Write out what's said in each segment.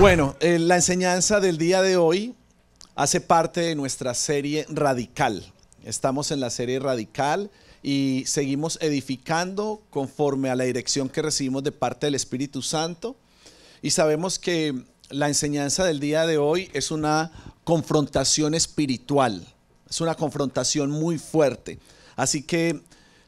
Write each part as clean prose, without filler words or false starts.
Bueno, la enseñanza del día de hoy hace parte de nuestra serie Radical. Estamos en la serie Radical y seguimos edificando conforme a la dirección que recibimos de parte del Espíritu Santo. Y sabemos que la enseñanza del día de hoy es una confrontación espiritual, es una confrontación muy fuerte. Así que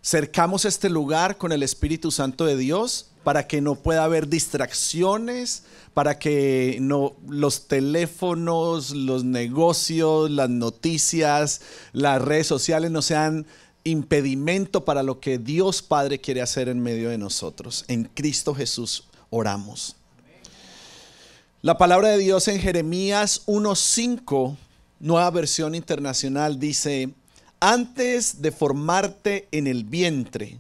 cercamos este lugar con el Espíritu Santo de Dios para que no pueda haber distracciones, para que no, los teléfonos, los negocios, las noticias, las redes sociales no sean impedimento para lo que Dios Padre quiere hacer en medio de nosotros. En Cristo Jesús oramos. La palabra de Dios en Jeremías 1:5, nueva versión internacional, dice: antes de formarte en el vientre,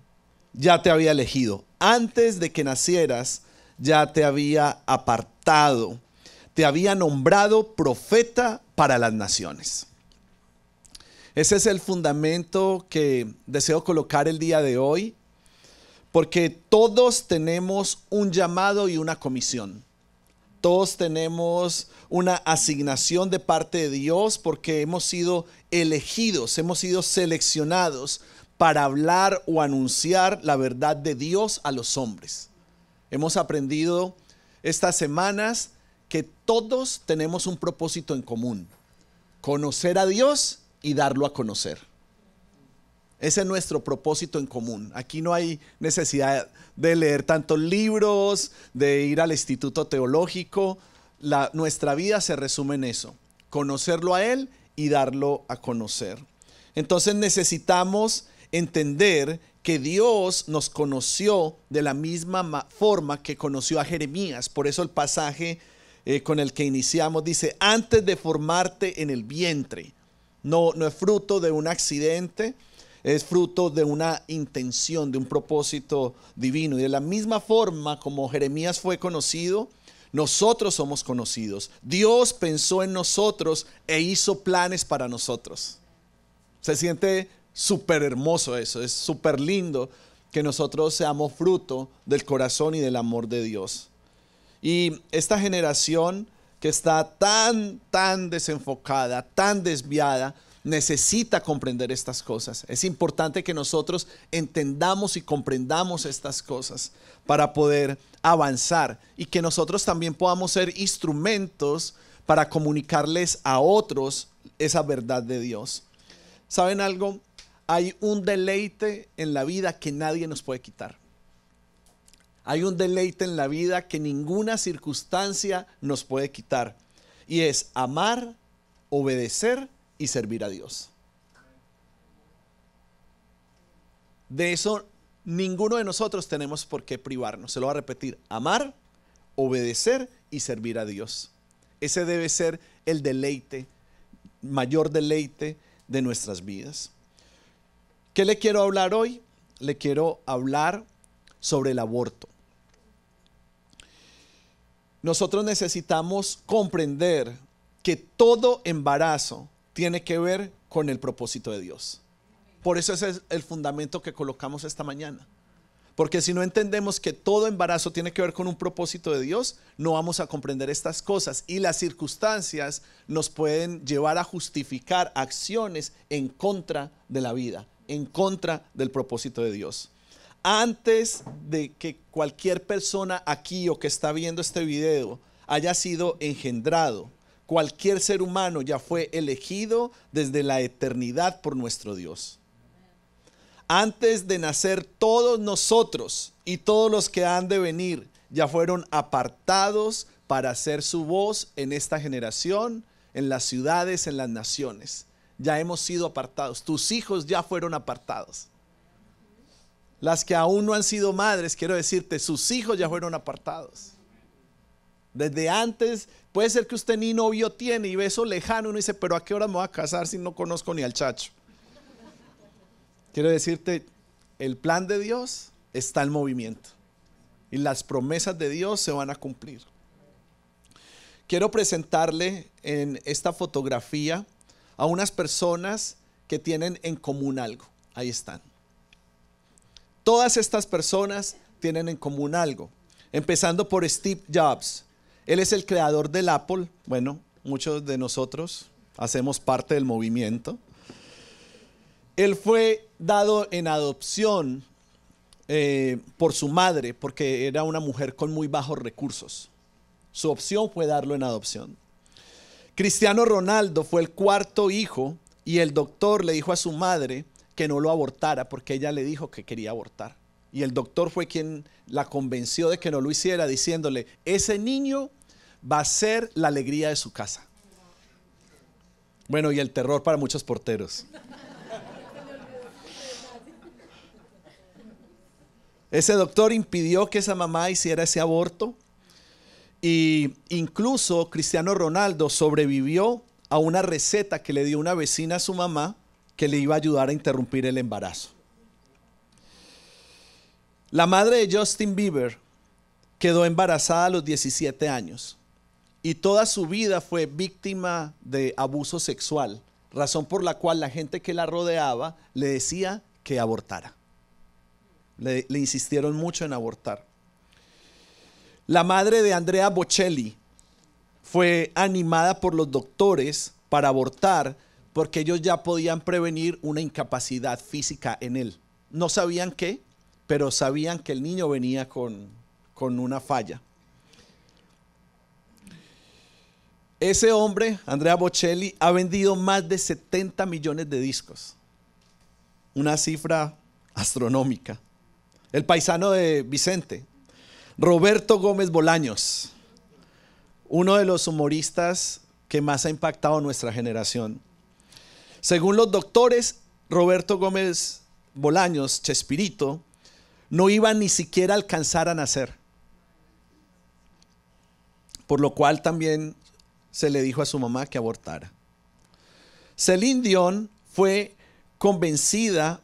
ya te había elegido. Antes de que nacieras, ya te había apartado. Te había nombrado profeta para las naciones. Ese es el fundamento que deseo colocar el día de hoy, porque todos tenemos un llamado y una comisión. Todos tenemos una asignación de parte de Dios porque hemos sido elegidos, hemos sido seleccionados para hablar o anunciar la verdad de Dios a los hombres. Hemos aprendido estas semanas que todos tenemos un propósito en común: conocer a Dios y darlo a conocer. Ese es nuestro propósito en común. Aquí no hay necesidad de leer tantos libros, de ir al instituto teológico. Nuestra vida se resume en eso: conocerlo a Él y darlo a conocer. Entonces necesitamos entender que Dios nos conoció de la misma forma que conoció a Jeremías. Por eso el pasaje con el que iniciamos dice: antes de formarte en el vientre. No es fruto de un accidente, es fruto de una intención, de un propósito divino. Y de la misma forma como Jeremías fue conocido, nosotros somos conocidos. Dios pensó en nosotros e hizo planes para nosotros. Se siente súper hermoso eso, es súper lindo que nosotros seamos fruto del corazón y del amor de Dios. Y esta generación que está tan desenfocada, tan desviada, necesita comprender estas cosas. Es importante que nosotros entendamos y comprendamos estas cosas para poder avanzar y que nosotros también podamos ser instrumentos para comunicarles a otros esa verdad de Dios. ¿Saben algo? Hay un deleite en la vida que nadie nos puede quitar. Hay un deleite en la vida que ninguna circunstancia nos puede quitar. Y es amar, obedecer y servir a Dios. De eso ninguno de nosotros tenemos por qué privarnos. Se lo voy a repetir: amar, obedecer y servir a Dios. Ese debe ser el deleite, mayor deleite de nuestras vidas. ¿Qué le quiero hablar hoy? Le quiero hablar sobre el aborto. Nosotros necesitamos comprender que todo embarazo tiene que ver con el propósito de Dios. Por eso ese es el fundamento que colocamos esta mañana. Porque si no entendemos que todo embarazo tiene que ver con un propósito de Dios, no vamos a comprender estas cosas. Y las circunstancias nos pueden llevar a justificar acciones en contra de la vida, en contra del propósito de Dios. Antes de que cualquier persona aquí o que está viendo este video haya sido engendrado, cualquier ser humano ya fue elegido desde la eternidad por nuestro Dios. Antes de nacer, todos nosotros y todos los que han de venir ya fueron apartados para hacer su voz en esta generación, en las ciudades, en las naciones. Ya hemos sido apartados. Tus hijos ya fueron apartados. Las que aún no han sido madres, quiero decirte, sus hijos ya fueron apartados. Desde antes, puede ser que usted ni novio tiene y ve eso lejano y uno dice: pero ¿a qué hora me voy a casar si no conozco ni al chacho? Quiero decirte, el plan de Dios está en movimiento y las promesas de Dios se van a cumplir. Quiero presentarle en esta fotografía a unas personas que tienen en común algo. Ahí están. Todas estas personas tienen en común algo, empezando por Steve Jobs. Él es el creador del Apple. Bueno, muchos de nosotros hacemos parte del movimiento. Él fue dado en adopción por su madre porque era una mujer con muy bajos recursos. Su opción fue darlo en adopción. Cristiano Ronaldo fue el cuarto hijo y el doctor le dijo a su madre que no lo abortara porque ella le dijo que quería abortar. Y el doctor fue quien la convenció de que no lo hiciera, diciéndole, ese niño va a ser la alegría de su casa. Bueno, y el terror para muchos porteros. Ese doctor impidió que esa mamá hiciera ese aborto. Y incluso Cristiano Ronaldo sobrevivió a una receta que le dio una vecina a su mamá que le iba a ayudar a interrumpir el embarazo. La madre de Justin Bieber quedó embarazada a los 17 años y toda su vida fue víctima de abuso sexual, razón por la cual la gente que la rodeaba le decía que abortara. Le insistieron mucho en abortar. La madre de Andrea Bocelli fue animada por los doctores para abortar porque ellos ya podían prevenir una incapacidad física en él. No sabían qué, pero sabían que el niño venía con una falla. Ese hombre, Andrea Bocelli, ha vendido más de 70 millones de discos. Una cifra astronómica. El paisano de Vicente, Roberto Gómez Bolaños, uno de los humoristas que más ha impactado a nuestra generación. Según los doctores, Roberto Gómez Bolaños, Chespirito, no iba ni siquiera a alcanzar a nacer. Por lo cual también se le dijo a su mamá que abortara. Celine Dion fue convencida,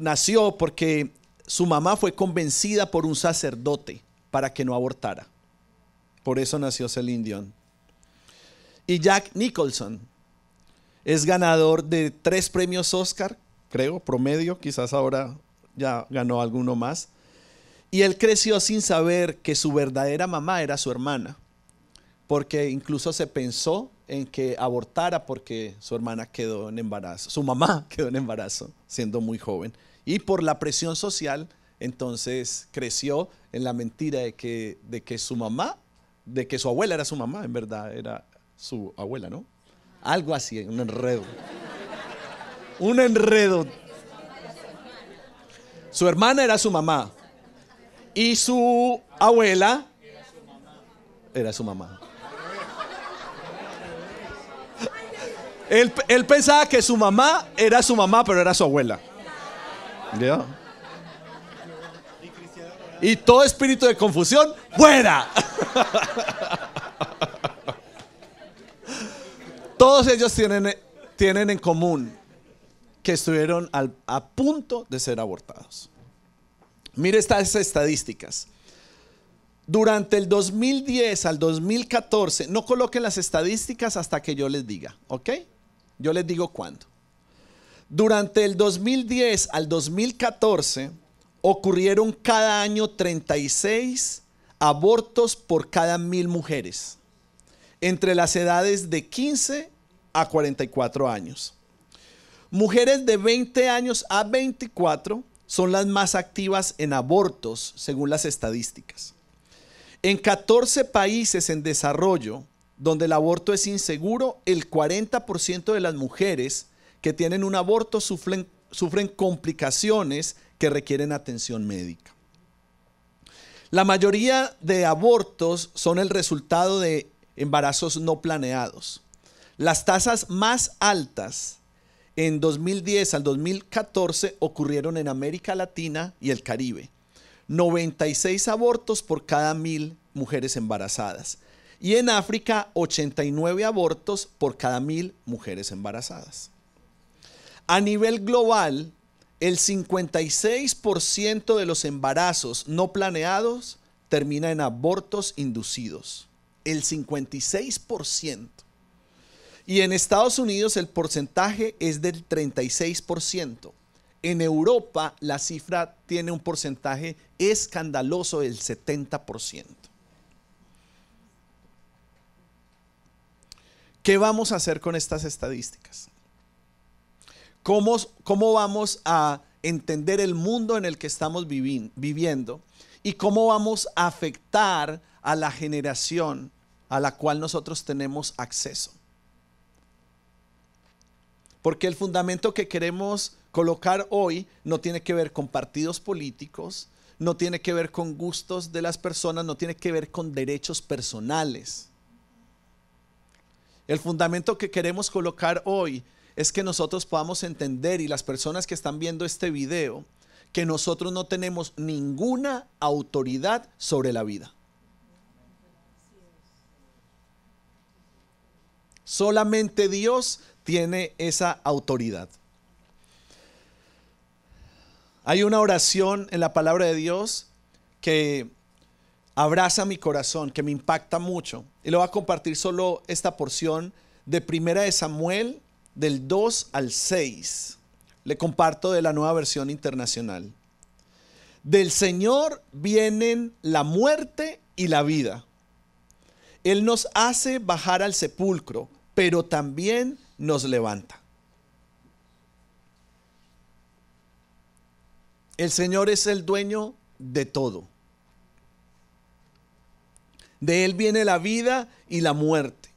nació porque su mamá fue convencida por un sacerdote para que no abortara. Por eso nació Celine Dion. Y Jack Nicholson es ganador de 3 premios Oscar, creo, promedio, quizás ahora ya ganó alguno más. Y él creció sin saber que su verdadera mamá era su hermana, porque incluso se pensó en que abortara porque su hermana quedó en embarazo, su mamá quedó en embarazo siendo muy joven. Y por la presión social, entonces creció en la mentira de que su mamá, de que su abuela era su mamá, en verdad era su abuela, ¿no? Algo así, un enredo. Un enredo. Su hermana era su mamá y su abuela era su mamá. Él pensaba que su mamá era su mamá, pero era su abuela. ¿Ya? Y todo espíritu de confusión, ¡fuera! Todos ellos tienen en común que estuvieron a punto de ser abortados. Mire estas estadísticas. Durante el 2010 al 2014, no coloquen las estadísticas hasta que yo les diga, ¿ok? Yo les digo cuándo. Durante el 2010 al 2014 ocurrieron cada año 36 abortos por cada 1000 mujeres, entre las edades de 15 a 44 años. Mujeres de 20 años a 24 son las más activas en abortos, según las estadísticas. En 14 países en desarrollo, donde el aborto es inseguro, el 40% de las mujeres que tienen un aborto sufren complicaciones que requieren atención médica. La mayoría de abortos son el resultado de embarazos no planeados. Las tasas más altas en 2010 al 2014 ocurrieron en América Latina y el Caribe. 96 abortos por cada 1000 mujeres embarazadas. Y en África, 89 abortos por cada 1000 mujeres embarazadas. A nivel global, el 56% de los embarazos no planeados termina en abortos inducidos. El 56%. Y en Estados Unidos el porcentaje es del 36%. en Europa la cifra tiene un porcentaje escandaloso del 70%. ¿Qué vamos a hacer con estas estadísticas? ¿Cómo vamos a entender el mundo en el que estamos viviendo? ¿Y cómo vamos a afectar a la generación a la cual nosotros tenemos acceso? Porque el fundamento que queremos colocar hoy no tiene que ver con partidos políticos, no tiene que ver con gustos de las personas, no tiene que ver con derechos personales. El fundamento que queremos colocar hoy es que nosotros podamos entender, y las personas que están viendo este video, que nosotros no tenemos ninguna autoridad sobre la vida. Solamente Dios tiene esa autoridad. Hay una oración en la palabra de Dios que abraza mi corazón, que me impacta mucho. Y le voy a compartir solo esta porción de Primera de Samuel, del 2 al 6. Le comparto de la Nueva Versión Internacional. Del Señor vienen la muerte y la vida. Él nos hace bajar al sepulcro, pero también nos levanta. El Señor es el dueño de todo. De Él viene la vida y la muerte.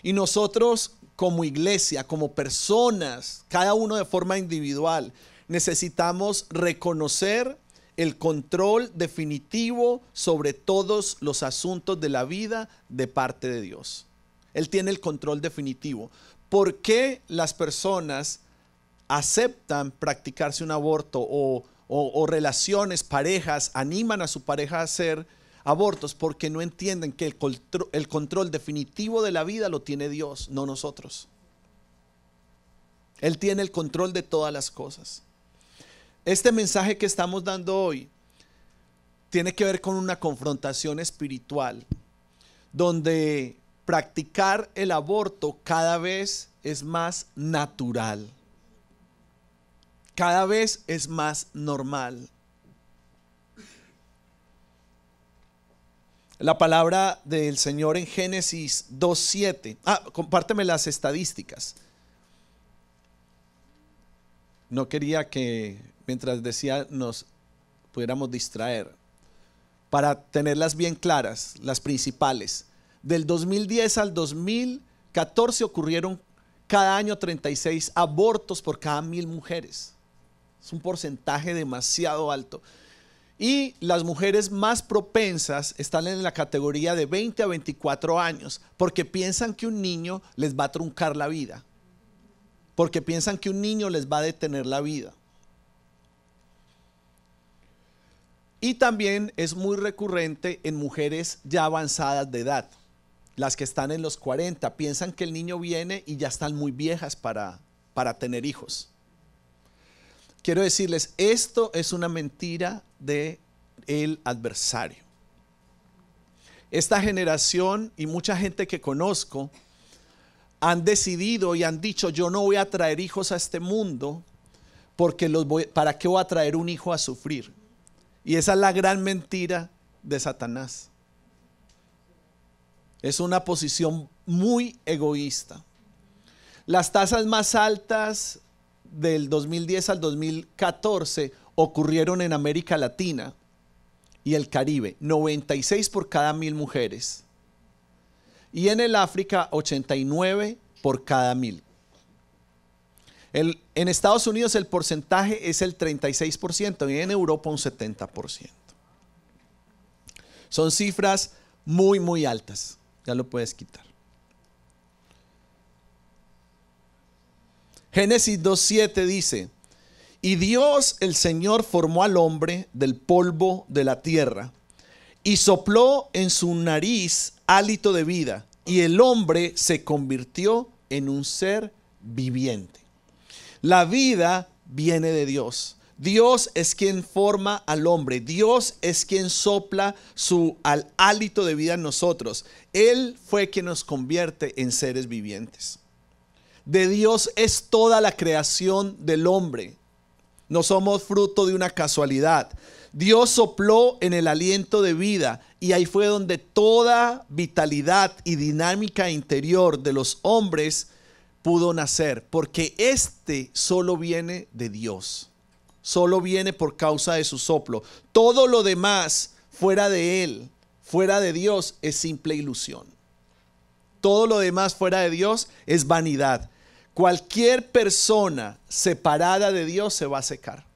Y nosotros como iglesia, como personas, cada uno de forma individual, necesitamos reconocer el control definitivo sobre todos los asuntos de la vida de parte de Dios. Él tiene el control definitivo. ¿Por qué las personas aceptan practicarse un aborto o relaciones, parejas, animan a su pareja a hacer abortos? Porque no entienden que el control definitivo de la vida lo tiene Dios, no nosotros. Él tiene el control de todas las cosas. Este mensaje que estamos dando hoy tiene que ver con una confrontación espiritual, donde practicar el aborto cada vez es más natural, cada vez es más normal. La palabra del Señor en Génesis 2:7. Compárteme las estadísticas. No quería que mientras decía nos pudiéramos distraer. Para tenerlas bien claras, las principales. Del 2010 al 2014 ocurrieron cada año 36 abortos por cada 1000 mujeres. Es un porcentaje demasiado alto. Y las mujeres más propensas están en la categoría de 20 a 24 años, porque piensan que un niño les va a truncar la vida, porque piensan que un niño les va a detener la vida. Y también es muy recurrente en mujeres ya avanzadas de edad, las que están en los 40, piensan que el niño viene y ya están muy viejas para tener hijos. Quiero decirles, esto es una mentira del adversario. Esta generación y mucha gente que conozco han decidido y han dicho: yo no voy a traer hijos a este mundo porque ¿para qué voy a traer un hijo a sufrir? Y esa es la gran mentira de Satanás. Es una posición muy egoísta. Las tasas más altas del 2010 al 2014 ocurrieron en América Latina y el Caribe, 96 por cada 1000 mujeres. Y en el África, 89 por cada 1000. En Estados Unidos el porcentaje es el 36% y en Europa un 70%. Son cifras muy, muy altas. Ya lo puedes quitar. Génesis 2:7 dice: y Dios el Señor formó al hombre del polvo de la tierra y sopló en su nariz hálito de vida, y el hombre se convirtió en un ser viviente. La vida viene de Dios. Dios es quien forma al hombre. Dios es quien sopla su hálito de vida en nosotros. Él fue quien nos convierte en seres vivientes. De Dios es toda la creación del hombre. No somos fruto de una casualidad. Dios sopló en el aliento de vida y ahí fue donde toda vitalidad y dinámica interior de los hombres pudo nacer, porque este solo viene de Dios. Solo viene por causa de su soplo. Todo lo demás fuera de Él, fuera de Dios, es simple ilusión. Todo lo demás fuera de Dios es vanidad. Cualquier persona separada de Dios se va a secar.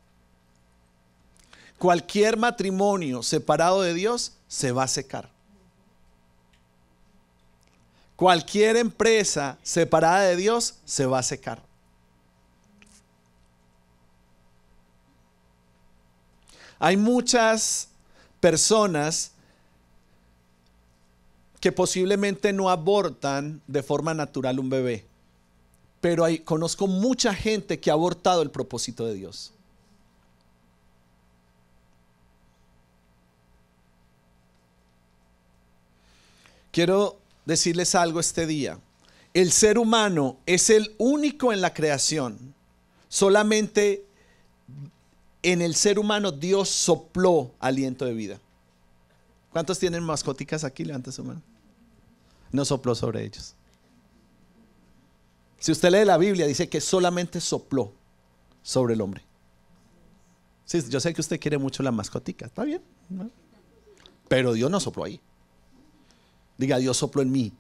Cualquier matrimonio separado de Dios se va a secar. Cualquier empresa separada de Dios se va a secar. Hay muchas personas que posiblemente no abortan de forma natural un bebé, pero conozco mucha gente que ha abortado el propósito de Dios. Quiero decirles algo este día. El ser humano es el único en la creación. Solamente en el ser humano Dios sopló aliento de vida. ¿Cuántos tienen mascoticas aquí? Levanta su mano. No sopló sobre ellos. Si usted lee la Biblia, dice que solamente sopló sobre el hombre. Sí, yo sé que usted quiere mucho la mascotica, está bien, ¿no? Pero Dios no sopló ahí. Diga, Dios sopló en mí.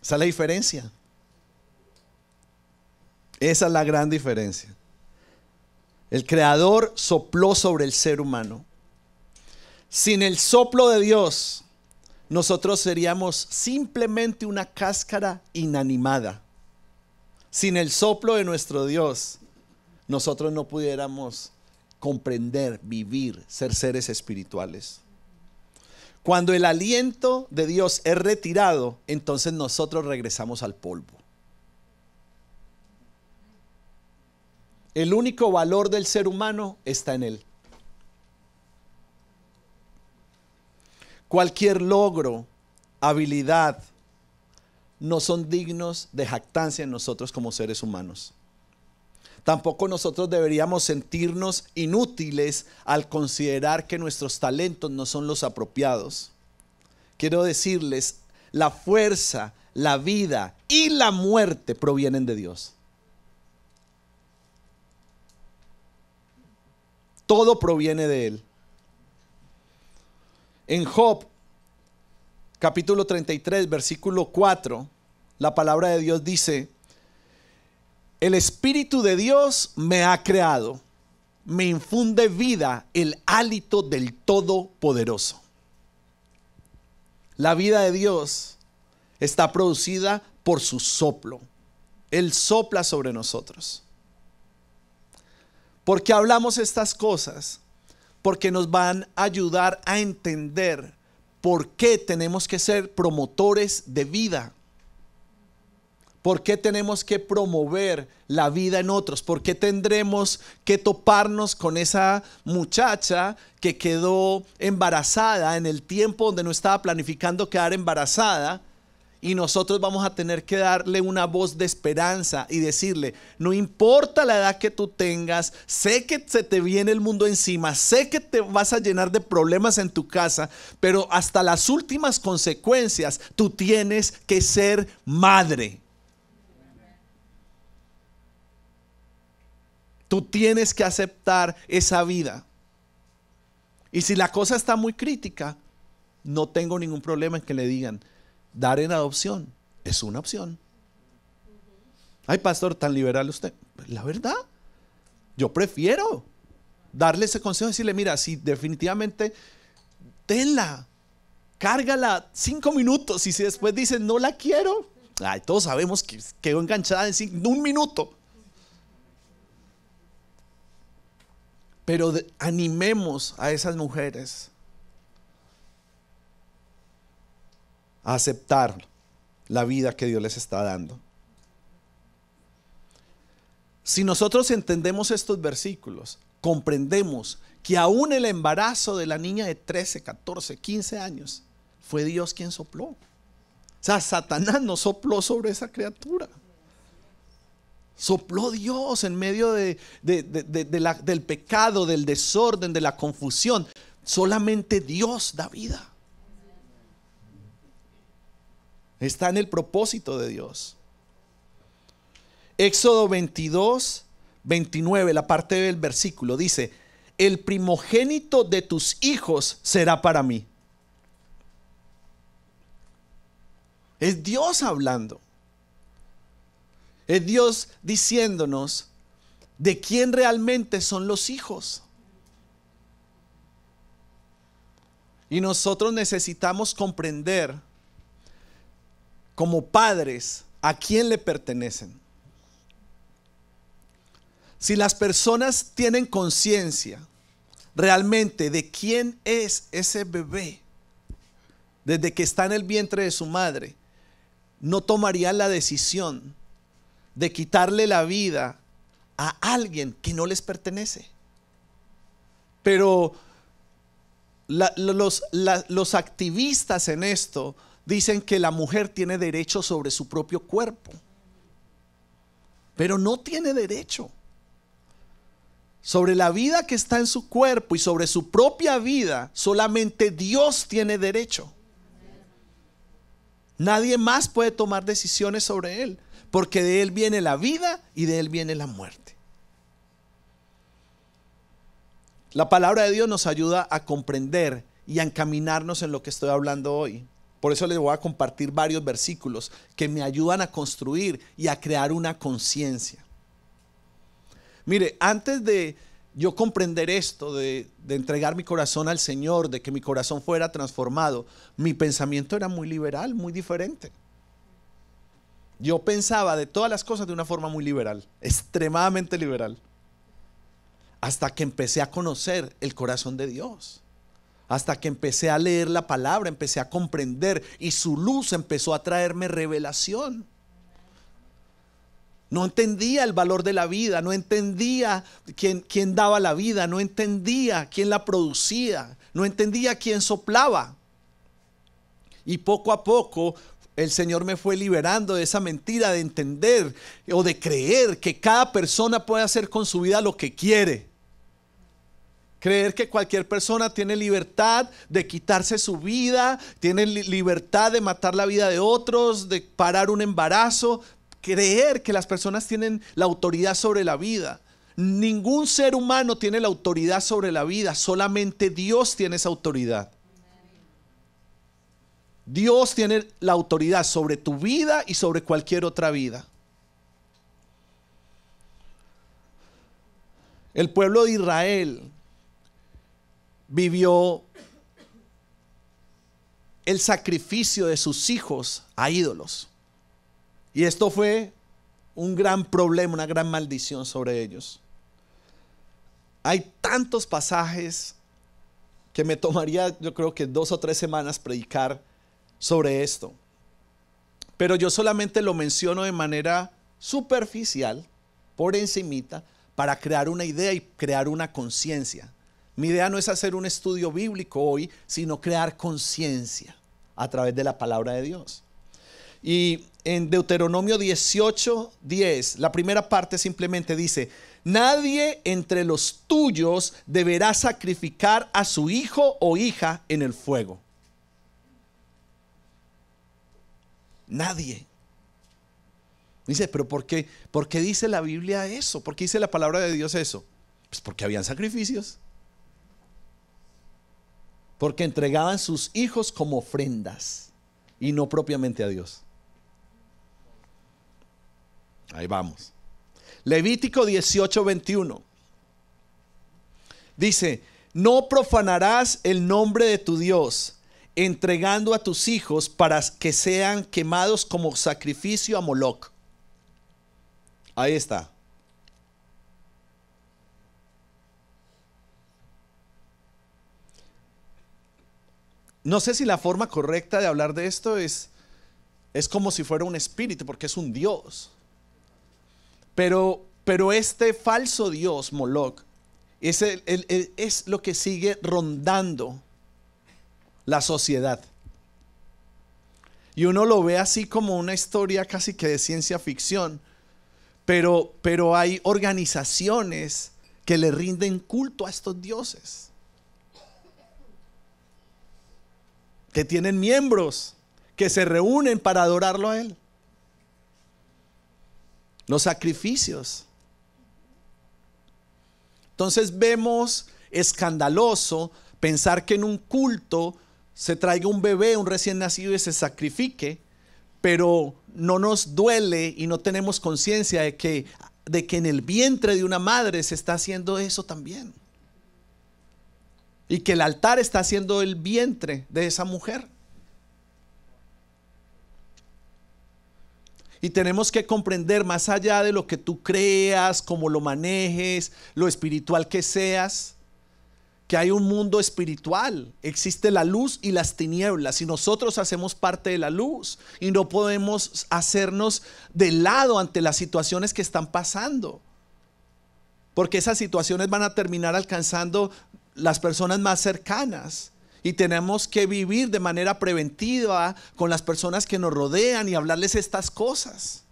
Esa es la diferencia. Esa es la gran diferencia. El Creador sopló sobre el ser humano. Sin el soplo de Dios, nosotros seríamos simplemente una cáscara inanimada. Sin el soplo de nuestro Dios, nosotros no pudiéramos comprender, vivir, ser seres espirituales. Cuando el aliento de Dios es retirado, entonces nosotros regresamos al polvo. El único valor del ser humano está en Él. Cualquier logro, habilidad, no son dignos de jactancia en nosotros como seres humanos. Tampoco nosotros deberíamos sentirnos inútiles al considerar que nuestros talentos no son los apropiados. Quiero decirles, la fuerza, la vida y la muerte provienen de Dios. Todo proviene de Él. En Job, capítulo 33, versículo 4, la palabra de Dios dice: el Espíritu de Dios me ha creado, me infunde vida el hálito del Todopoderoso. La vida de Dios está producida por su soplo. Él sopla sobre nosotros. ¿Por qué hablamos estas cosas? Porque nos van a ayudar a entender por qué tenemos que ser promotores de vida. ¿Por qué tenemos que promover la vida en otros? ¿Por qué tendremos que toparnos con esa muchacha que quedó embarazada en el tiempo donde no estaba planificando quedar embarazada? Y nosotros vamos a tener que darle una voz de esperanza y decirle: no importa la edad que tú tengas, sé que se te viene el mundo encima, sé que te vas a llenar de problemas en tu casa, pero hasta las últimas consecuencias tú tienes que ser madre. Tú tienes que aceptar esa vida. Y si la cosa está muy crítica, no tengo ningún problema en que le digan: dar en adopción es una opción. Ay, pastor, tan liberal usted. La verdad, yo prefiero darle ese consejo y decirle: mira, si definitivamente, tenla, cárgala 5 minutos, y si después dicen no la quiero, ay, todos sabemos que quedó enganchada en 1 minuto. Pero animemos a esas mujeres a aceptar la vida que Dios les está dando. Si nosotros entendemos estos versículos, comprendemos que aún el embarazo de la niña de 13, 14, 15 años fue Dios quien sopló. O sea, Satanás no sopló sobre esa criatura. Sopló Dios en medio del pecado, del desorden, de la confusión. Solamente Dios da vida. Está en el propósito de Dios. Éxodo 22, 29, la parte del versículo dice: el primogénito de tus hijos será para mí. Es Dios hablando. Es Dios diciéndonos de quién realmente son los hijos. Y nosotros necesitamos comprender como padres a quién le pertenecen. Si las personas tienen conciencia realmente de quién es ese bebé desde que está en el vientre de su madre, no tomarían la decisión de quitarle la vida a alguien que no les pertenece. Pero los activistas en esto dicen que la mujer tiene derecho sobre su propio cuerpo, pero no tiene derecho sobre la vida que está en su cuerpo, y sobre su propia vida solamente Dios tiene derecho. Nadie más puede tomar decisiones sobre él, porque de él viene la vida y de él viene la muerte. La palabra de Dios nos ayuda a comprender y a encaminarnos en lo que estoy hablando hoy. Por eso les voy a compartir varios versículos que me ayudan a construir y a crear una conciencia. Mire, antes de yo comprender esto, de entregar mi corazón al Señor, de que mi corazón fuera transformado, mi pensamiento era muy liberal, muy diferente. Yo pensaba de todas las cosas de una forma muy liberal, extremadamente liberal. Hasta que empecé a conocer el corazón de Dios. Hasta que empecé a leer la palabra, empecé a comprender, y su luz empezó a traerme revelación. No entendía el valor de la vida, no entendía quién daba la vida, no entendía quién la producía, no entendía quién soplaba. Y poco a poco el Señor me fue liberando de esa mentira de entender o de creer que cada persona puede hacer con su vida lo que quiere. Creer que cualquier persona tiene libertad de quitarse su vida, tiene libertad de matar la vida de otros, de parar un embarazo. Creer que las personas tienen la autoridad sobre la vida. Ningún ser humano tiene la autoridad sobre la vida, solamente Dios tiene esa autoridad. Dios tiene la autoridad sobre tu vida y sobre cualquier otra vida. El pueblo de Israel vivió el sacrificio de sus hijos a ídolos. Y esto fue un gran problema, una gran maldición sobre ellos. Hay tantos pasajes que me tomaría, yo creo que 2 o 3 semanas predicar sobre esto. Pero yo solamente lo menciono de manera superficial, por encimita, para crear una idea y crear una conciencia. Mi idea no es hacer un estudio bíblico hoy, sino crear conciencia a través de la palabra de Dios. Y en Deuteronomio 18:10, la primera parte simplemente dice: nadie entre los tuyos deberá sacrificar a su hijo o hija en el fuego. Nadie. Dice, pero ¿por qué dice la Biblia eso? ¿Por qué dice la palabra de Dios eso? Pues porque habían sacrificios. Porque entregaban sus hijos como ofrendas y no propiamente a Dios. Ahí vamos. Levítico 18:21 dice: no profanarás el nombre de tu Dios, entregando a tus hijos para que sean quemados como sacrificio a Moloc. Ahí está. No sé si la forma correcta de hablar de esto es como si fuera un espíritu, porque es un dios. Pero este falso dios, Moloc, es lo que sigue rondando la sociedad. Y uno lo ve así como una historia casi que de ciencia ficción, pero hay organizaciones que le rinden culto a estos dioses, que tienen miembros que se reúnen para adorarlo a él. Los sacrificios. Entonces vemos escandaloso pensar que en un culto se traiga un bebé, un recién nacido, y se sacrifique, pero no nos duele y no tenemos conciencia de que en el vientre de una madre se está haciendo eso también, y que el altar está haciendo el vientre de esa mujer. Y tenemos que comprender, más allá de lo que tú creas, cómo lo manejes, lo espiritual que seas, que hay un mundo espiritual. Existe la luz y las tinieblas, y nosotros hacemos parte de la luz, y no podemos hacernos de lado ante las situaciones que están pasando, porque esas situaciones van a terminar alcanzando las personas más cercanas. Y tenemos que vivir de manera preventiva con las personas que nos rodean y hablarles estas cosas.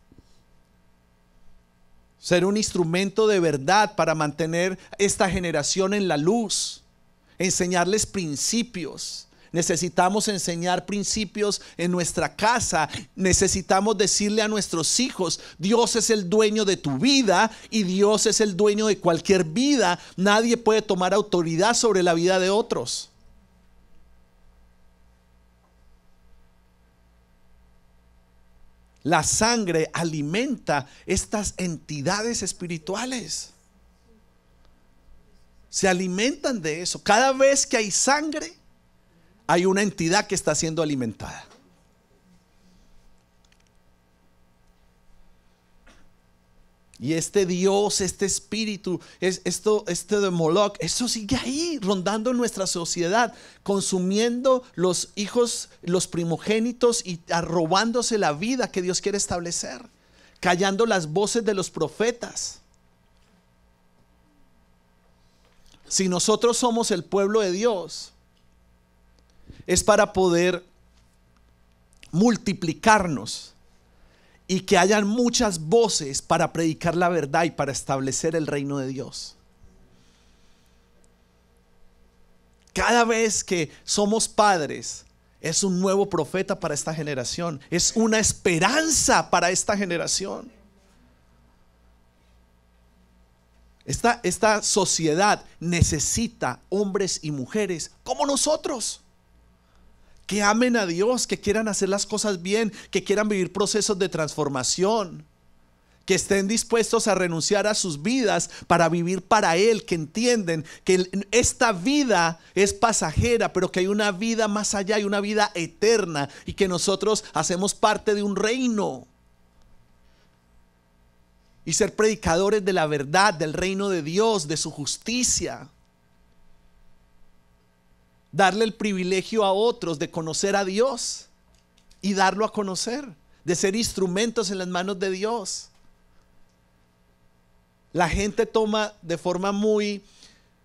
Ser un instrumento de verdad para mantener esta generación en la luz. Enseñarles principios. Necesitamos enseñar principios en nuestra casa. Necesitamos decirle a nuestros hijos: Dios es el dueño de tu vida y Dios es el dueño de cualquier vida. Nadie puede tomar autoridad sobre la vida de otros. La sangre alimenta estas entidades espirituales. Se alimentan de eso. Cada vez que hay sangre, hay una entidad que está siendo alimentada. Y este Dios, este espíritu, este de Moloch, eso sigue ahí rondando en nuestra sociedad, consumiendo los hijos, los primogénitos, y robándose la vida que Dios quiere establecer, callando las voces de los profetas. Si nosotros somos el pueblo de Dios, es para poder multiplicarnos y que hayan muchas voces para predicar la verdad y para establecer el reino de Dios. Cada vez que somos padres, es un nuevo profeta para esta generación. Es una esperanza para esta generación. Esta sociedad necesita hombres y mujeres como nosotros, que amen a Dios, que quieran hacer las cosas bien, que quieran vivir procesos de transformación, que estén dispuestos a renunciar a sus vidas para vivir para Él, que entienden que esta vida es pasajera, pero que hay una vida más allá, hay una vida eterna, y que nosotros hacemos parte de un reino. Y ser predicadores de la verdad, del reino de Dios, de su justicia. Darle el privilegio a otros de conocer a Dios y darlo a conocer, de ser instrumentos en las manos de Dios. La gente toma de forma muy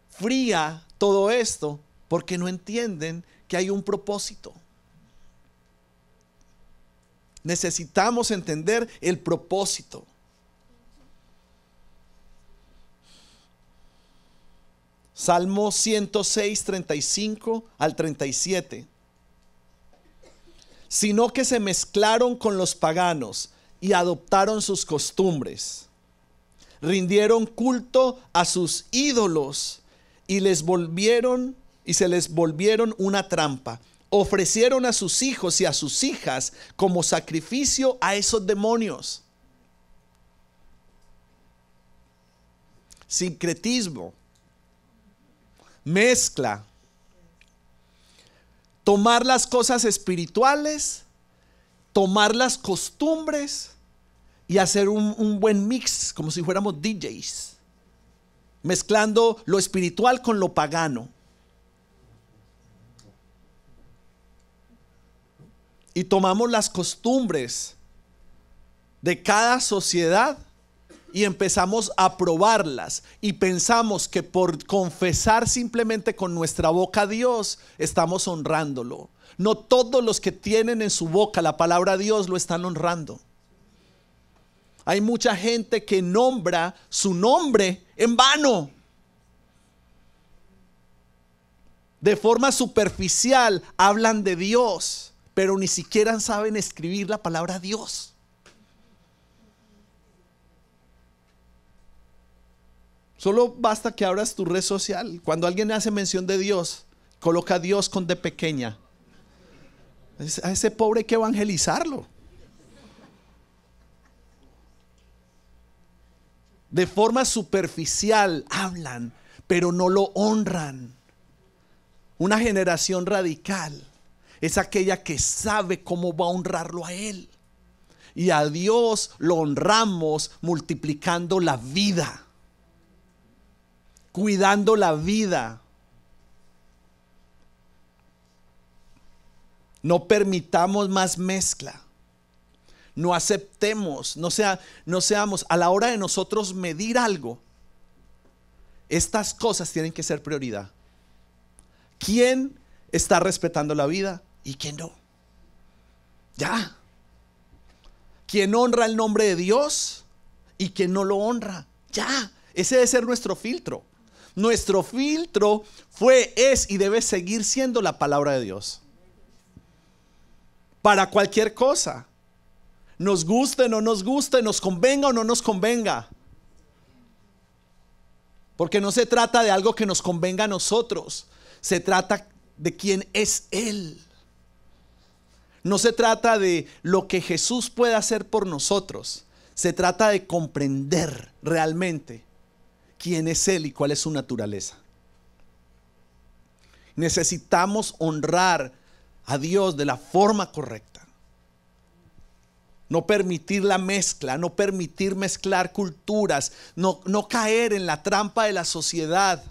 fría todo esto porque no entienden que hay un propósito. Necesitamos entender el propósito. Salmo 106, 35 al 37. Sino que se mezclaron con los paganos y adoptaron sus costumbres. Rindieron culto a sus ídolos y se les volvieron una trampa. Ofrecieron a sus hijos y a sus hijas como sacrificio a esos demonios. Sincretismo. Mezcla. Tomar las cosas espirituales, tomar las costumbres y hacer un buen mix, como si fuéramos DJs, mezclando lo espiritual con lo pagano. Y tomamos las costumbres de cada sociedad y empezamos a probarlas, y pensamos que por confesar simplemente con nuestra boca a Dios estamos honrándolo. No todos los que tienen en su boca la palabra Dios lo están honrando. Hay mucha gente que nombra su nombre en vano. De forma superficial hablan de Dios, pero ni siquiera saben escribir la palabra Dios. Solo basta que abras tu red social. Cuando alguien hace mención de Dios, coloca Dios con D pequeña. A ese pobre hay que evangelizarlo. De forma superficial hablan, pero no lo honran. Una generación radical es aquella que sabe cómo va a honrarlo a Él. Y a Dios lo honramos multiplicando la vida, cuidando la vida. No permitamos más mezcla. No aceptemos, no seamos a la hora de nosotros medir algo. Estas cosas tienen que ser prioridad. ¿Quién está respetando la vida y quién no? Ya. ¿Quién honra el nombre de Dios y quién no lo honra? Ya. Ese debe ser nuestro filtro. Nuestro filtro fue, es y debe seguir siendo la palabra de Dios. Para cualquier cosa. Nos guste o no nos guste, nos convenga o no nos convenga. Porque no se trata de algo que nos convenga a nosotros. Se trata de quién es Él. No se trata de lo que Jesús puede hacer por nosotros. Se trata de comprender realmente quién es Él y cuál es su naturaleza. Necesitamos honrar a Dios de la forma correcta. No permitir la mezcla, no permitir mezclar culturas, no caer en la trampa de la sociedad,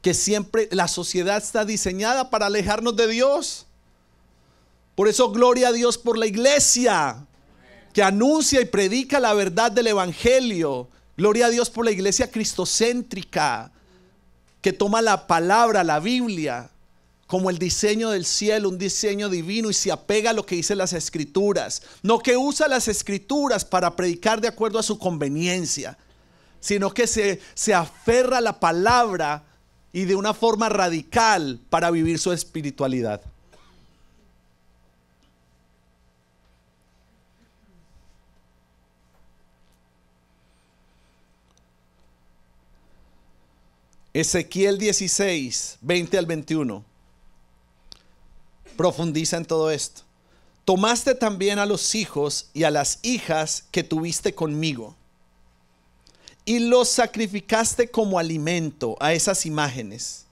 que siempre la sociedad está diseñada para alejarnos de Dios. Por eso gloria a Dios por la iglesia, que anuncia y predica la verdad del evangelio. Gloria a Dios por la iglesia cristocéntrica, que toma la palabra, la Biblia, como el diseño del cielo, un diseño divino, y se apega a lo que dicen las escrituras. No que usa las escrituras para predicar de acuerdo a su conveniencia, sino que se aferra a la palabra y de una forma radical para vivir su espiritualidad. Ezequiel 16, 20 al 21. Profundiza en todo esto. Tomaste también a los hijos y a las hijas que tuviste conmigo y los sacrificaste como alimento a esas imágenes.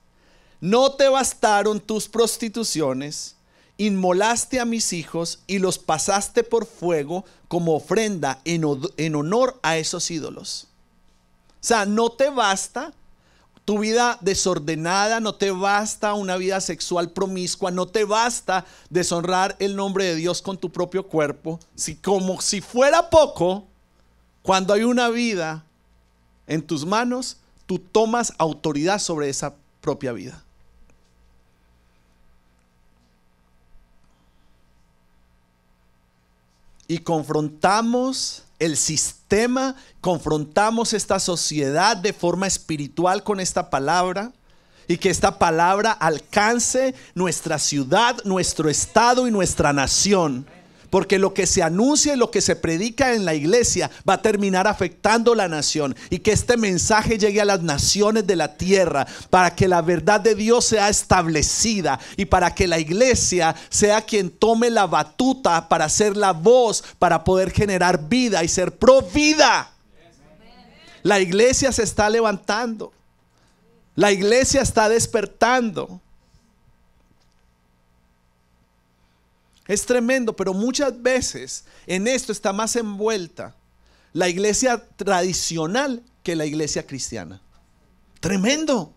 No te bastaron tus prostituciones, inmolaste a mis hijos y los pasaste por fuego como ofrenda en honor a esos ídolos. O sea, no te basta tu vida desordenada, no te basta una vida sexual promiscua, no te basta deshonrar el nombre de Dios con tu propio cuerpo. Como si fuera poco, cuando hay una vida en tus manos, tú tomas autoridad sobre esa propia vida. Y confrontamos el sistema, confrontamos esta sociedad de forma espiritual con esta palabra, y que esta palabra alcance nuestra ciudad, nuestro estado y nuestra nación. Porque lo que se anuncia y lo que se predica en la iglesia va a terminar afectando la nación, y que este mensaje llegue a las naciones de la tierra para que la verdad de Dios sea establecida y para que la iglesia sea quien tome la batuta para ser la voz, para poder generar vida y ser pro vida. La iglesia se está levantando, la iglesia está despertando. Es tremendo, pero muchas veces en esto está más envuelta la iglesia tradicional que la iglesia cristiana. Tremendo.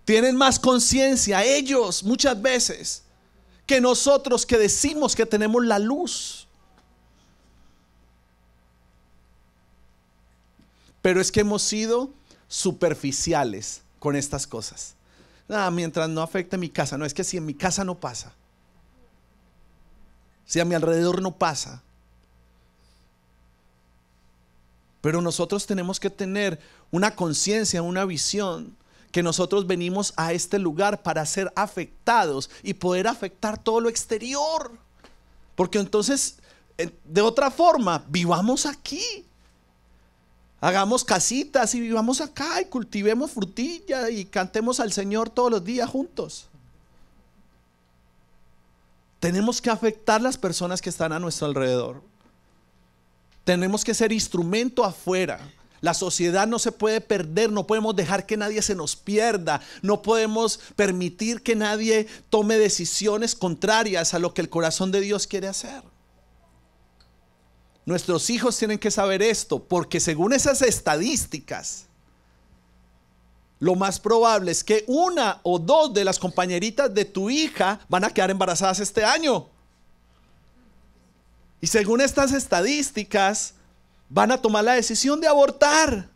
Tienen más conciencia ellos muchas veces que nosotros, que decimos que tenemos la luz. Pero es que hemos sido superficiales con estas cosas. Mientras no afecte mi casa. No, es que si en mi casa no pasa, si a mi alrededor no pasa, Pero nosotros tenemos que tener una conciencia, una visión, que nosotros venimos a este lugar para ser afectados y poder afectar todo lo exterior. Porque entonces, de otra forma, vivamos aquí. Hagamos casitas y vivamos acá y cultivemos frutilla y cantemos al Señor todos los días juntos. Tenemos que afectar las personas que están a nuestro alrededor. Tenemos que ser instrumento afuera. La sociedad no se puede perder, no podemos dejar que nadie se nos pierda, no podemos permitir que nadie tome decisiones contrarias a lo que el corazón de Dios quiere hacer. Nuestros hijos tienen que saber esto, porque según esas estadísticas, lo más probable es que una o dos de las compañeritas de tu hija van a quedar embarazadas este año. Y según estas estadísticas, van a tomar la decisión de abortar.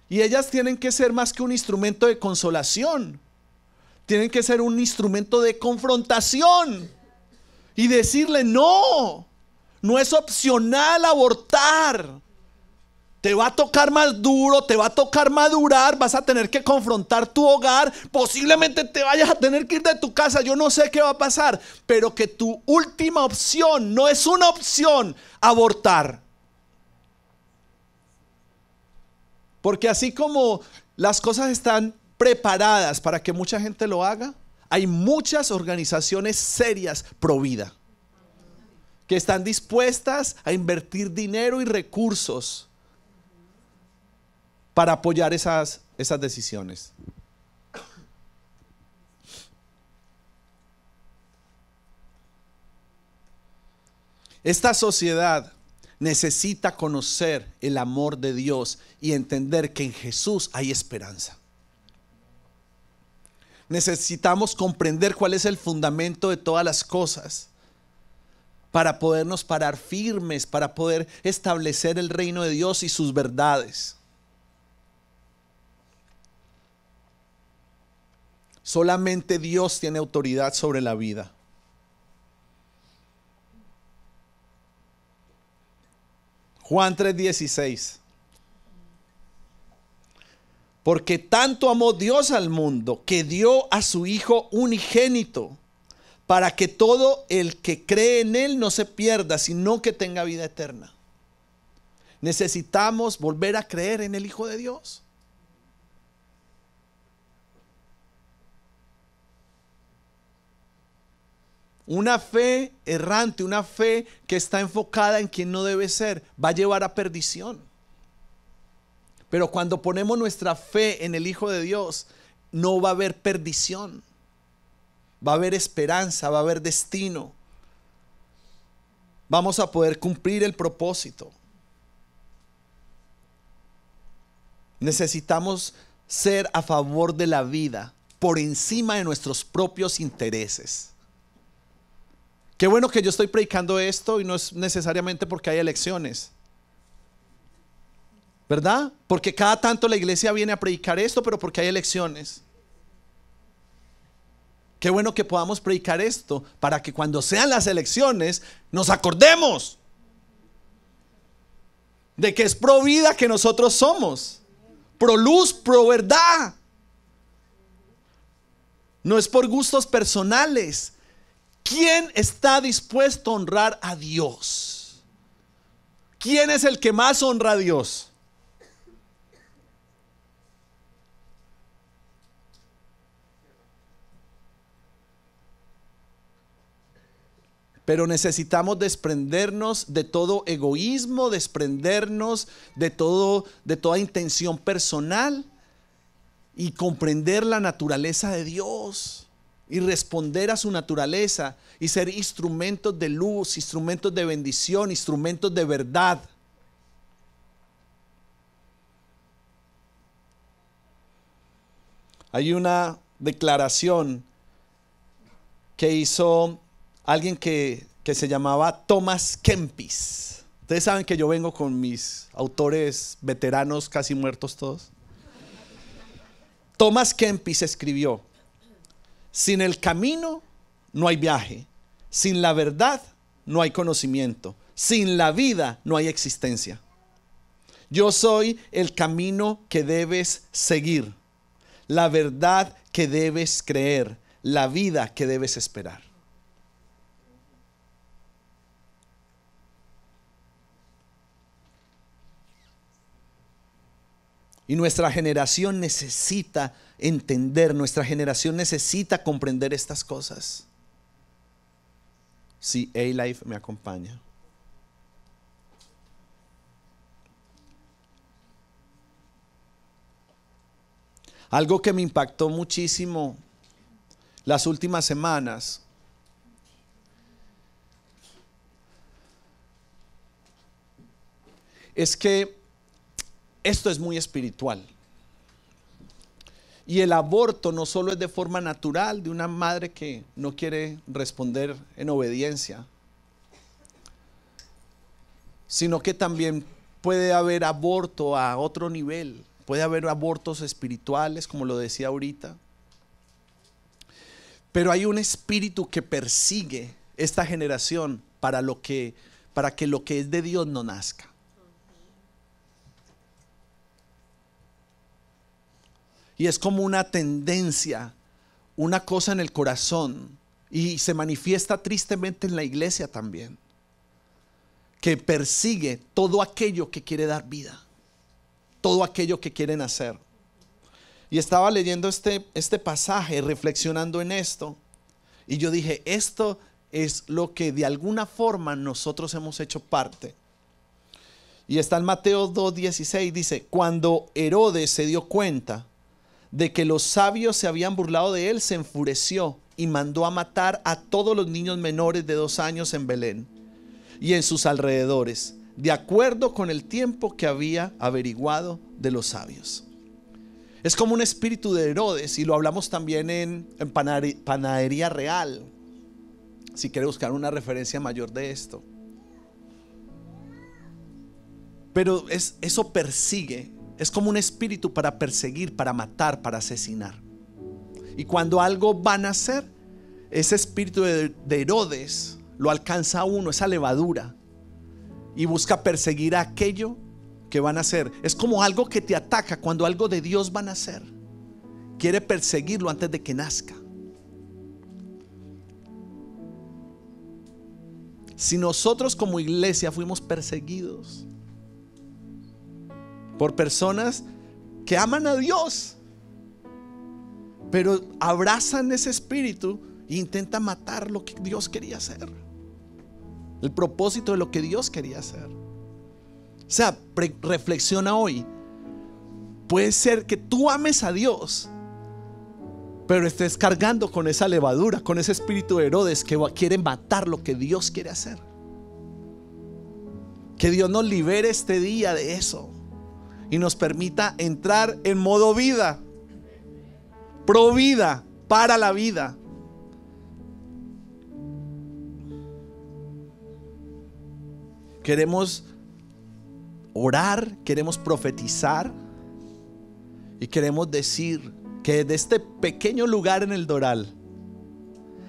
Y ellas tienen que ser más que un instrumento de consolación. Tienen que ser un instrumento de confrontación. Y decirle, no es opcional abortar. Te va a tocar más duro, te va a tocar madurar, vas a tener que confrontar tu hogar, posiblemente te vayas a tener que ir de tu casa, yo no sé qué va a pasar, pero que tu última opción no es una opción, abortar. Porque así como las cosas están preparadas para que mucha gente lo haga, hay muchas organizaciones serias pro vida que están dispuestas a invertir dinero y recursos para apoyar esas decisiones. Esta sociedad necesita conocer el amor de Dios y entender que en Jesús hay esperanza. Necesitamos comprender cuál es el fundamento de todas las cosas para podernos parar firmes, para poder establecer el reino de Dios y sus verdades. Solamente Dios tiene autoridad sobre la vida. Juan 3:16. Porque tanto amó Dios al mundo que dio a su Hijo unigénito, para que todo el que cree en Él no se pierda, sino que tenga vida eterna. Necesitamos volver a creer en el Hijo de Dios. Una fe errante, una fe que está enfocada en quien no debe ser, va a llevar a perdición. Pero cuando ponemos nuestra fe en el Hijo de Dios, no va a haber perdición. Va a haber esperanza, va a haber destino. Vamos a poder cumplir el propósito. Necesitamos ser a favor de la vida, por encima de nuestros propios intereses. Qué bueno que yo estoy predicando esto y no es necesariamente porque hay elecciones, ¿verdad? Porque cada tanto la iglesia viene a predicar esto, pero porque hay elecciones. Qué bueno que podamos predicar esto para que cuando sean las elecciones nos acordemos de que es pro vida que nosotros somos, pro luz, pro verdad. No es por gustos personales. ¿Quién está dispuesto a honrar a Dios? ¿Quién es el que más honra a Dios? Pero necesitamos desprendernos de todo egoísmo, desprendernos de toda intención personal y comprender la naturaleza de Dios. Y responder a su naturaleza y ser instrumentos de luz, instrumentos de bendición, instrumentos de verdad. Hay una declaración que hizo alguien que se llamaba Thomas Kempis. Ustedes saben que yo vengo con mis autores veteranos casi muertos todos. Thomas Kempis escribió: sin el camino no hay viaje, sin la verdad no hay conocimiento, Sin la vida no hay existencia. Yo soy el camino que debes seguir, la verdad que debes creer, la vida que debes esperar. Y nuestra generación necesita entender, nuestra generación necesita comprender estas cosas. Si A-Life me acompaña. Algo que me impactó muchísimo las últimas semanas es que esto es muy espiritual. Y el aborto no solo es de forma natural de una madre que no quiere responder en obediencia, sino que también puede haber aborto a otro nivel. Puede haber abortos espirituales, como lo decía ahorita. Pero hay un espíritu que persigue esta generación para que lo que es de Dios no nazca. Y es como una tendencia, una cosa en el corazón, y se manifiesta tristemente en la iglesia también, que persigue todo aquello que quiere dar vida, todo aquello que quieren hacer. Y estaba leyendo este pasaje, reflexionando en esto, y yo dije, esto es lo que de alguna forma nosotros hemos hecho parte. Y está en Mateo 2:16, dice, cuando Herodes se dio cuenta de que los sabios se habían burlado de él, se enfureció y mandó a matar a todos los niños menores de 2 años en Belén y en sus alrededores, de acuerdo con el tiempo que había averiguado de los sabios. Es como un espíritu de Herodes, y lo hablamos también en Panadería Real, si quiere buscar una referencia mayor de esto. Pero eso persigue. Es como un espíritu para perseguir, para matar, para asesinar. Y cuando algo van a hacer, ese espíritu de Herodes lo alcanza a uno, esa levadura, y busca perseguir a aquello que van a hacer. Es como algo que te ataca cuando algo de Dios van a hacer. Quiere perseguirlo antes de que nazca. Si nosotros como iglesia fuimos perseguidos por personas que aman a Dios, pero abrazan ese espíritu e intentan matar lo que Dios quería hacer, el propósito de lo que Dios quería hacer. O sea, reflexiona hoy. Puede ser que tú ames a Dios, pero estés cargando con esa levadura, con ese espíritu de Herodes que quiere matar lo que Dios quiere hacer. Que Dios nos libere este día de eso y nos permita entrar en modo vida, pro vida, para la vida. Queremos orar, queremos profetizar y queremos decir que de este pequeño lugar en el Doral,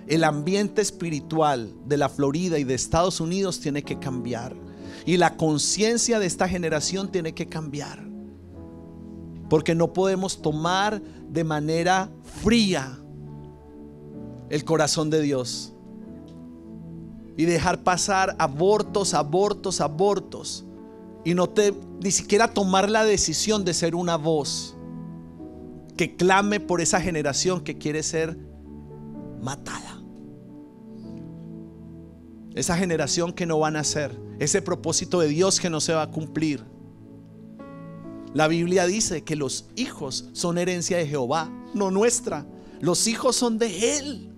el ambiente espiritual de la Florida y de Estados Unidos tiene que cambiar, y la conciencia de esta generación tiene que cambiar. Porque no podemos tomar de manera fría el corazón de Dios y dejar pasar abortos y ni siquiera tomar la decisión de ser una voz que clame por esa generación que quiere ser matada, esa generación que no va a nacer, ese propósito de Dios que no se va a cumplir. La Biblia dice que los hijos son herencia de Jehová, no nuestra. Los hijos son de Él.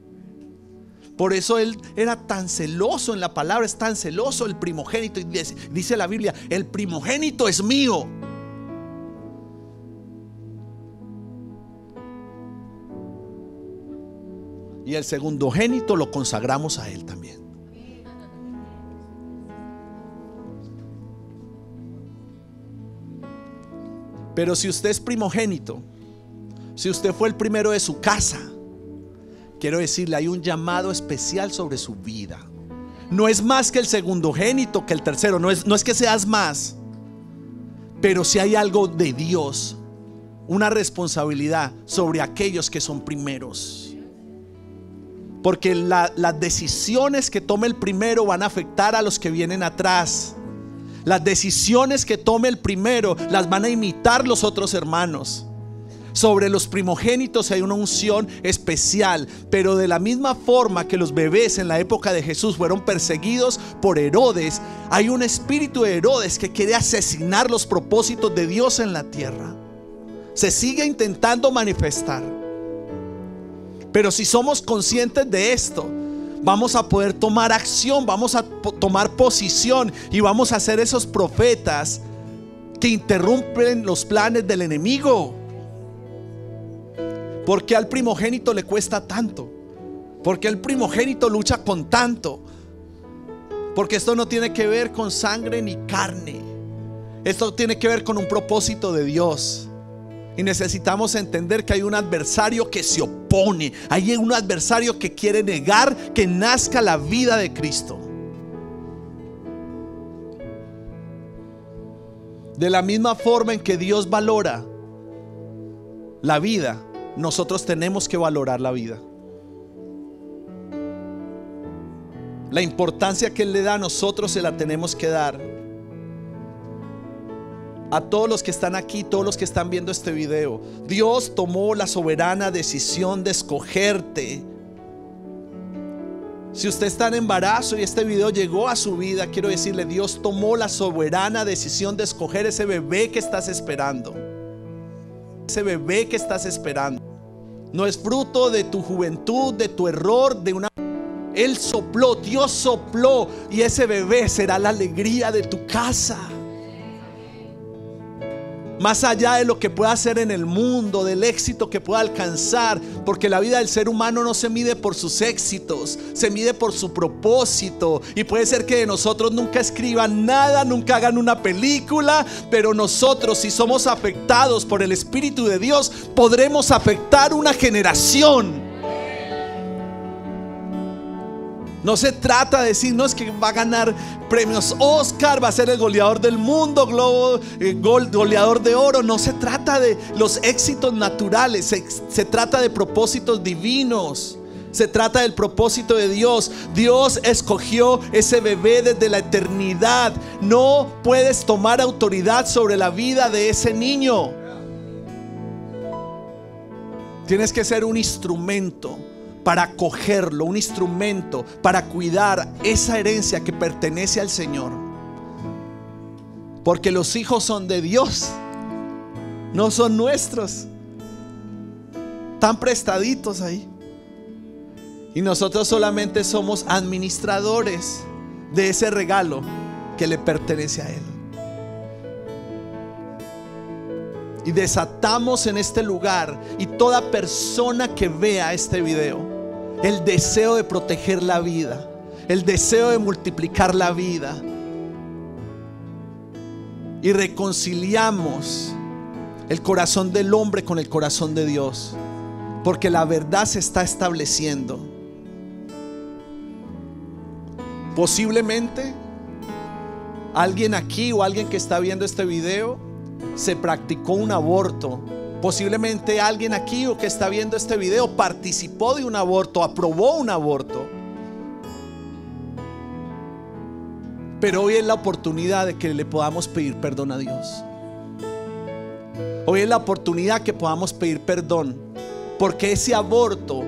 Por eso Él era tan celoso en la palabra, es tan celoso el primogénito. Y dice la Biblia, el primogénito es mío. Y el segundogénito lo consagramos a Él también. Pero si usted es primogénito, si usted fue el primero de su casa, quiero decirle, hay un llamado especial sobre su vida. No es más que el segundogénito, que el tercero. No es que seas más. Pero si hay algo de Dios, una responsabilidad sobre aquellos que son primeros. Porque las decisiones que tome el primero van a afectar a los que vienen atrás. Las decisiones que tome el primero las van a imitar los otros hermanos. Sobre los primogénitos hay una unción especial, pero de la misma forma que los bebés en la época de Jesús fueron perseguidos por Herodes, hay un espíritu de Herodes que quiere asesinar los propósitos de Dios en la tierra. Se sigue intentando manifestar. Pero si somos conscientes de esto, vamos a poder tomar acción, vamos a tomar posición y vamos a ser esos profetas que interrumpen los planes del enemigo. ¿Por qué al primogénito le cuesta tanto? ¿Por qué el primogénito lucha con tanto? Porque esto no tiene que ver con sangre ni carne. Esto tiene que ver con un propósito de Dios. Y necesitamos entender que hay un adversario que se opone. Hay un adversario que quiere negar que nazca la vida de Cristo. De la misma forma en que Dios valora la vida, nosotros tenemos que valorar la vida. La importancia que Él le da a nosotros se la tenemos que dar. A todos los que están aquí, todos los que están viendo este video, Dios tomó la soberana decisión de escogerte. Si usted está en embarazo y este video llegó a su vida, quiero decirle, Dios tomó la soberana decisión de escoger ese bebé que estás esperando. Ese bebé que estás esperando no es fruto de tu juventud, de tu error, de una... Él sopló, Dios sopló, y ese bebé será la alegría de tu casa. Más allá de lo que pueda hacer en el mundo, del éxito que pueda alcanzar, porque la vida del ser humano no se mide por sus éxitos, se mide por su propósito. Y puede ser que de nosotros nunca escriban nada, nunca hagan una película, pero nosotros, si somos afectados por el Espíritu de Dios, podremos afectar una generación. No se trata de decir, no es que va a ganar premios Oscar, va a ser el goleador del mundo, goleador de oro. No se trata de los éxitos naturales, se trata de propósitos divinos. Se trata del propósito de Dios. Dios escogió ese bebé desde la eternidad. No puedes tomar autoridad sobre la vida de ese niño. Tienes que ser un instrumento para acogerlo, un instrumento para cuidar esa herencia que pertenece al Señor. Porque los hijos son de Dios, no son nuestros. Están prestaditos ahí. Y nosotros solamente somos administradores de ese regalo que le pertenece a Él. Y desatamos en este lugar, y toda persona que vea este video, el deseo de proteger la vida, el deseo de multiplicar la vida, y reconciliamos el corazón del hombre con el corazón de Dios, porque la verdad se está estableciendo. Posiblemente alguien aquí o alguien que está viendo este video se practicó un aborto. Posiblemente alguien aquí o que está viendo este video participó de un aborto, aprobó un aborto. Pero hoy es la oportunidad de que le podamos pedir perdón a Dios. Hoy es la oportunidad que podamos pedir perdón, porque ese aborto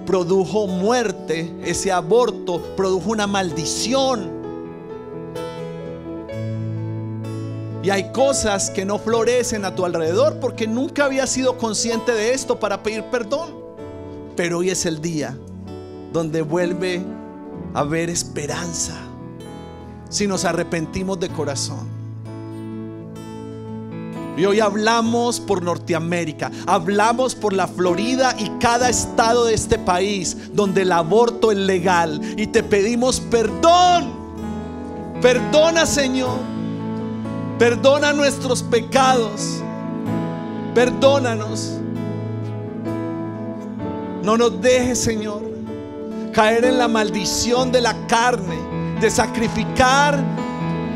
produjo muerte, ese aborto produjo una maldición. Y hay cosas que no florecen a tu alrededor porque nunca habías sido consciente de esto para pedir perdón. Pero hoy es el día donde vuelve a haber esperanza si nos arrepentimos de corazón. Y hoy hablamos por Norteamérica, hablamos por la Florida y cada estado de este país donde el aborto es legal, y te pedimos perdón. Perdona, Señor. Perdona nuestros pecados. Perdónanos. No nos dejes, Señor, caer en la maldición de la carne, de sacrificar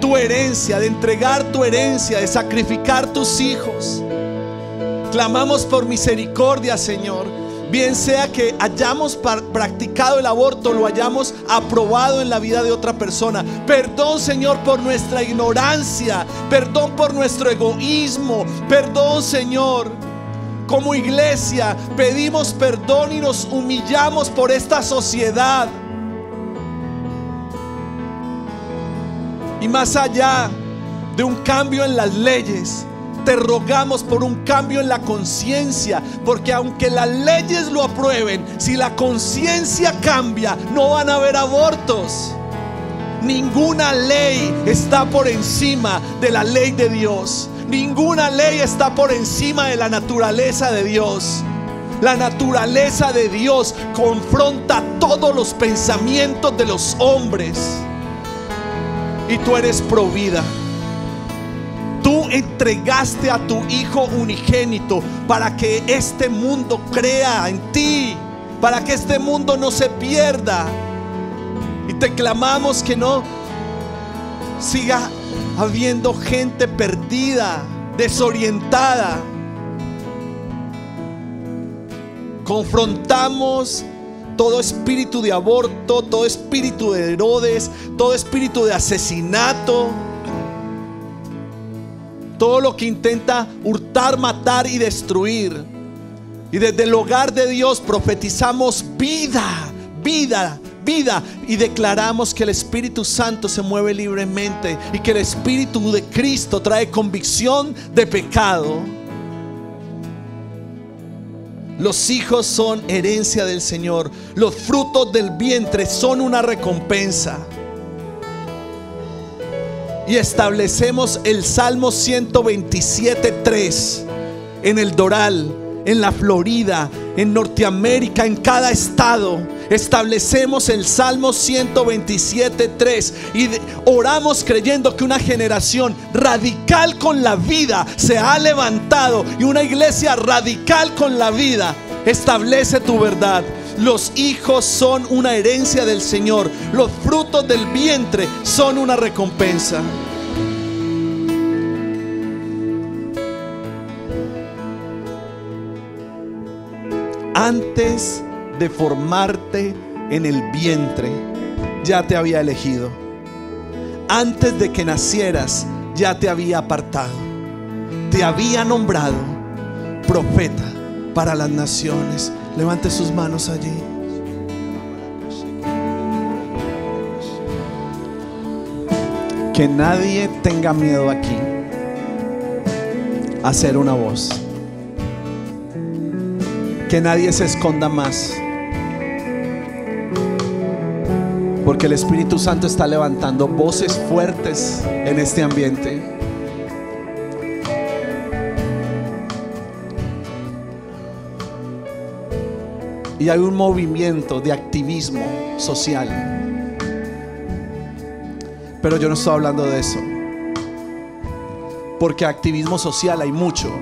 tu herencia, de entregar tu herencia, de sacrificar tus hijos. Clamamos por misericordia, Señor. Bien sea que hayamos practicado el aborto, lo hayamos aprobado en la vida de otra persona. Perdón, Señor, por nuestra ignorancia. Perdón por nuestro egoísmo. Perdón, Señor. Como iglesia pedimos perdón y nos humillamos por esta sociedad. Y más allá de un cambio en las leyes, te rogamos por un cambio en la conciencia, porque aunque las leyes lo aprueben, si la conciencia cambia, no van a haber abortos. Ninguna ley está por encima de la ley de Dios. Ninguna ley está por encima de la naturaleza de Dios. La naturaleza de Dios confronta todos los pensamientos de los hombres. Y tú eres pro vida. Tú entregaste a tu Hijo unigénito para que este mundo crea en ti, para que este mundo no se pierda. Y te clamamos que no siga habiendo gente perdida, desorientada. Confrontamos todo espíritu de aborto, todo espíritu de Herodes, todo espíritu de asesinato, todo lo que intenta hurtar, matar y destruir. Y desde el hogar de Dios profetizamos vida, vida, vida. Y declaramos que el Espíritu Santo se mueve libremente y que el Espíritu de Cristo trae convicción de pecado. Los hijos son herencia del Señor. Los frutos del vientre son una recompensa. Y establecemos el Salmo 127:3 en el Doral, en la Florida, en Norteamérica, en cada estado. Establecemos el Salmo 127:3 y oramos creyendo que una generación radical con la vida se ha levantado, y una iglesia radical con la vida establece tu verdad. Los hijos son una herencia del Señor. Los frutos del vientre son una recompensa. Antes de formarte en el vientre, ya te había elegido. Antes de que nacieras, ya te había apartado. Te había nombrado profeta para las naciones. Levante sus manos allí. Que nadie tenga miedo aquí a ser una voz. Que nadie se esconda más, porque el Espíritu Santo está levantando voces fuertes en este ambiente. Y hay un movimiento de activismo social. Pero yo no estoy hablando de eso, porque activismo social hay mucho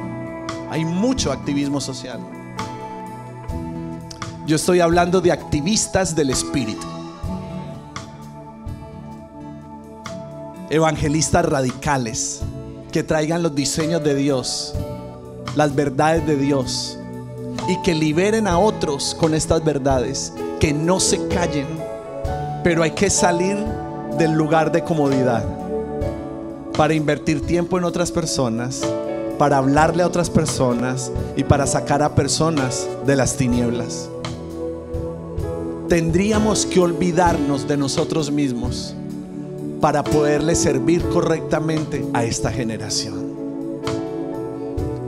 activismo social. Yo estoy hablando de activistas del Espíritu, evangelistas radicales que traigan los diseños de Dios, las verdades de Dios, y que liberen a otros con estas verdades, que no se callen. Pero hay que salir del lugar de comodidad para invertir tiempo en otras personas, para hablarle a otras personas y para sacar a personas de las tinieblas. Tendríamos que olvidarnos de nosotros mismos para poderle servir correctamente a esta generación.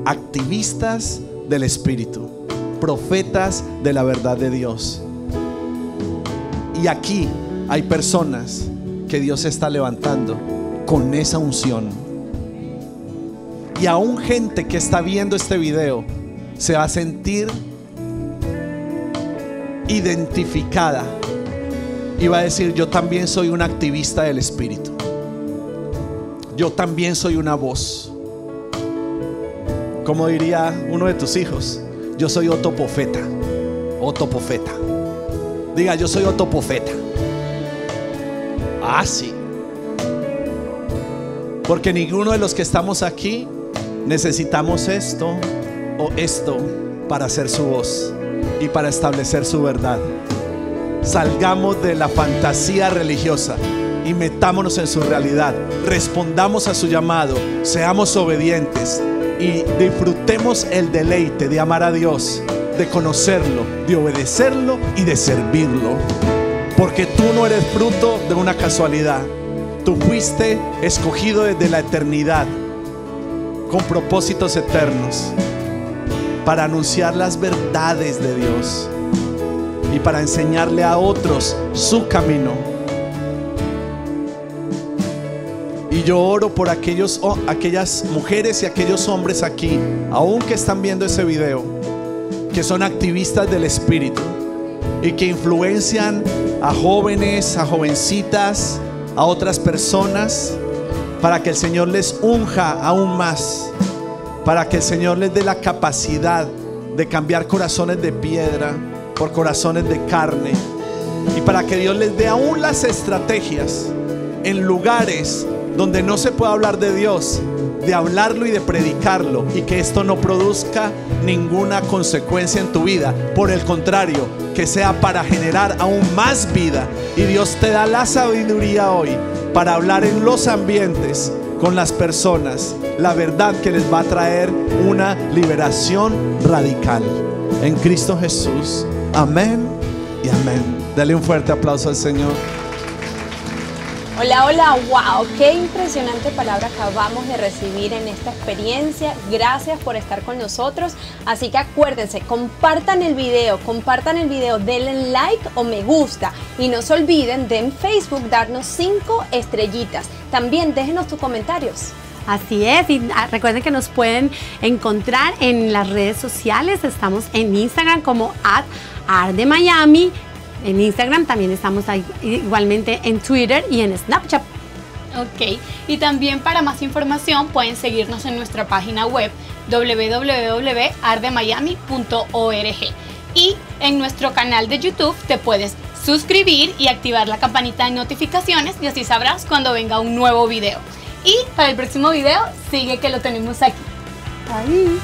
Activistas del Espíritu, profetas de la verdad de Dios. Y aquí hay personas que Dios está levantando con esa unción. Y aún gente que está viendo este video se va a sentir identificada y va a decir: yo también soy un activista del Espíritu. Yo también soy una voz. Como diría uno de tus hijos: yo soy Otto Profeta. Otto Profeta. Diga: yo soy Otto Profeta. Ah, sí. Porque ninguno de los que estamos aquí necesitamos esto o esto para hacer su voz y para establecer su verdad. Salgamos de la fantasía religiosa y metámonos en su realidad. Respondamos a su llamado, seamos obedientes y disfrutemos el deleite de amar a Dios, de conocerlo, de obedecerlo y de servirlo. Porque tú no eres fruto de una casualidad. Tú fuiste escogido desde la eternidad con propósitos eternos para anunciar las verdades de Dios y para enseñarle a otros su camino. Y yo oro por aquellas mujeres y aquellos hombres aquí, aún que están viendo ese video, que son activistas del Espíritu y que influencian a jóvenes, a jovencitas, a otras personas, para que el Señor les unja aún más, para que el Señor les dé la capacidad de cambiar corazones de piedra por corazones de carne, y para que Dios les dé aún las estrategias en lugares donde no se puede hablar de Dios, de hablarlo y de predicarlo, y que esto no produzca ninguna consecuencia en tu vida. Por el contrario, que sea para generar aún más vida. Y Dios te da la sabiduría hoy para hablar en los ambientes con las personas la verdad que les va a traer una liberación radical en Cristo Jesús. Amén y amén. Dale un fuerte aplauso al Señor. Hola, hola, wow, qué impresionante palabra acabamos de recibir en esta experiencia. Gracias por estar con nosotros. Así que acuérdense, compartan el video, denle like o me gusta. Y no se olviden de en Facebook darnos 5 estrellitas. También déjenos tus comentarios. Así es, y recuerden que nos pueden encontrar en las redes sociales. Estamos en Instagram como @ardemiami. En Instagram también estamos ahí, igualmente en Twitter y en Snapchat. Ok, y también para más información pueden seguirnos en nuestra página web www.ardemiami.org, y en nuestro canal de YouTube te puedes suscribir y activar la campanita de notificaciones, y así sabrás cuando venga un nuevo video. Y para el próximo video sigue que lo tenemos aquí. Ahí.